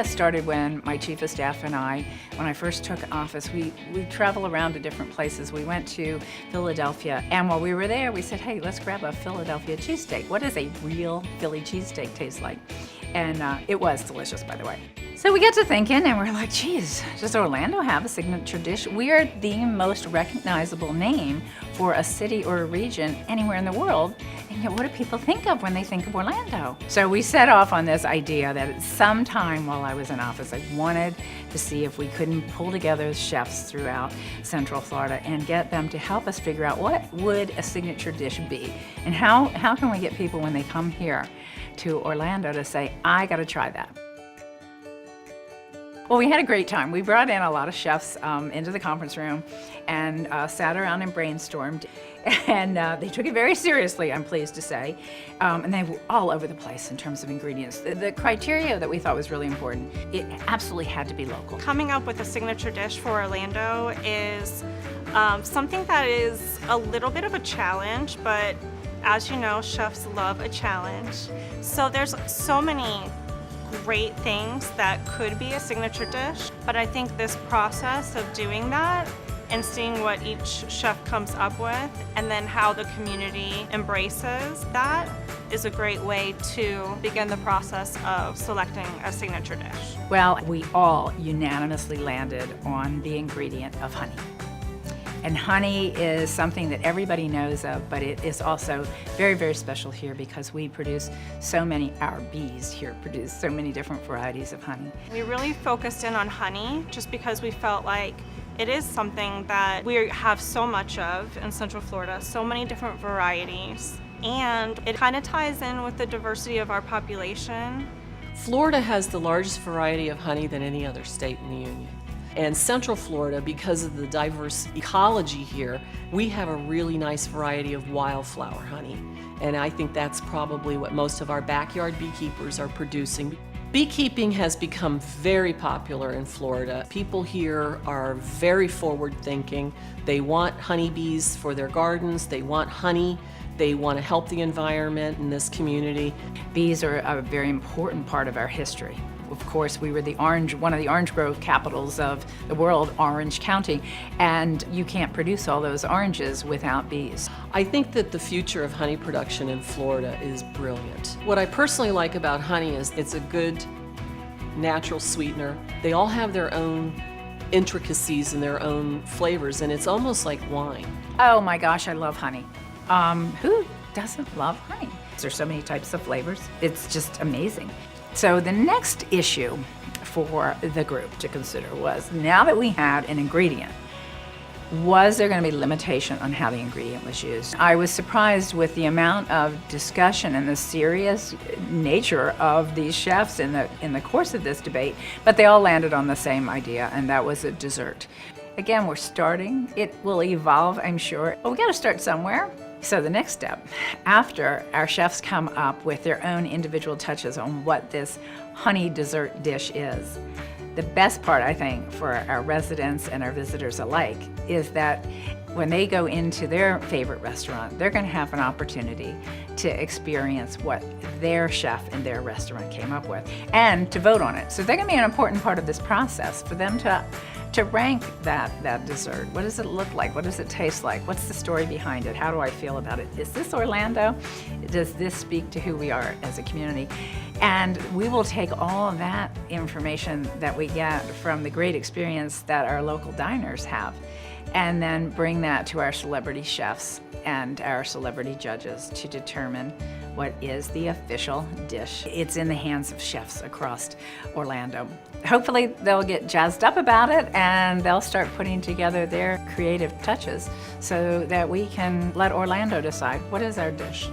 idea started when my chief of staff and when I first took office, we travel around to different places. We went to Philadelphia, and while we were there, we said, hey, let's grab a Philadelphia cheesesteak. What does a real Philly cheesesteak taste like? And it was delicious, by the way. So we got to thinking, and we're like, geez, does Orlando have a signature dish? We are the most recognizable name for a city or a region anywhere in the world, and yet what do people think of when they think of Orlando? So we set off on this idea that at some time while I was in office, I wanted to see if we couldn't pull together chefs throughout Central Florida and get them to help us figure out what would a signature dish be, and how can we get people when they come here to Orlando to say, I gotta try that. Well, we had a great time. We brought in a lot of chefs into the conference room and sat around and brainstormed. And they took it very seriously, I'm pleased to say. And they were all over the place in terms of ingredients. The criteria that we thought was really important, it absolutely had to be local. Coming up with a signature dish for Orlando is something that is a little bit of a challenge, but as you know, chefs love a challenge. So there's so many great things that could be a signature dish, but I think this process of doing that and seeing what each chef comes up with and then how the community embraces that is a great way to begin the process of selecting a signature dish. Well, we all unanimously landed on the ingredient of honey. And honey is something that everybody knows of, but it is also very, very special here because we produce so many, our bees here produce so many different varieties of honey. We really focused in on honey just because we felt like it is something that we have so much of in Central Florida, so many different varieties, and it kind of ties in with the diversity of our population. Florida has the largest variety of honey than any other state in the Union. And Central Florida, because of the diverse ecology here, we have a really nice variety of wildflower honey. And I think that's probably what most of our backyard beekeepers are producing. Beekeeping has become very popular in Florida. People here are very forward-thinking. They want honeybees for their gardens, they want honey, they want to help the environment in this community. Bees are a very important part of our history. Of course, we were one of the orange grove capitals of the world, Orange County, and you can't produce all those oranges without bees. I think that the future of honey production in Florida is brilliant. What I personally like about honey is it's a good natural sweetener. They all have their own intricacies and their own flavors, and it's almost like wine. Oh my gosh, I love honey. Who doesn't love honey? There's so many types of flavors. It's just amazing. So the next issue for the group to consider was, now that we had an ingredient, was there going to be limitation on how the ingredient was used? I was surprised with the amount of discussion and the serious nature of these chefs in the course of this debate, but they all landed on the same idea, and that was a dessert. Again, we're starting. It will evolve, I'm sure. But we got to start somewhere. So the next step, after our chefs come up with their own individual touches on what this honey dessert dish is, the best part, I think, for our residents and our visitors alike is that when they go into their favorite restaurant, they're going to have an opportunity to experience what their chef in their restaurant came up with and to vote on it. So they're going to be an important part of this process for them to rank that dessert. What does it look like? What does it taste like? What's the story behind it? How do I feel about it? Is this Orlando? Does this speak to who we are as a community? And we will take all of that information that we get from the great experience that our local diners have and then bring that to our celebrity chefs and our celebrity judges to determine what is the official dish. It's in the hands of chefs across Orlando. Hopefully they'll get jazzed up about it and they'll start putting together their creative touches so that we can let Orlando decide what is our dish.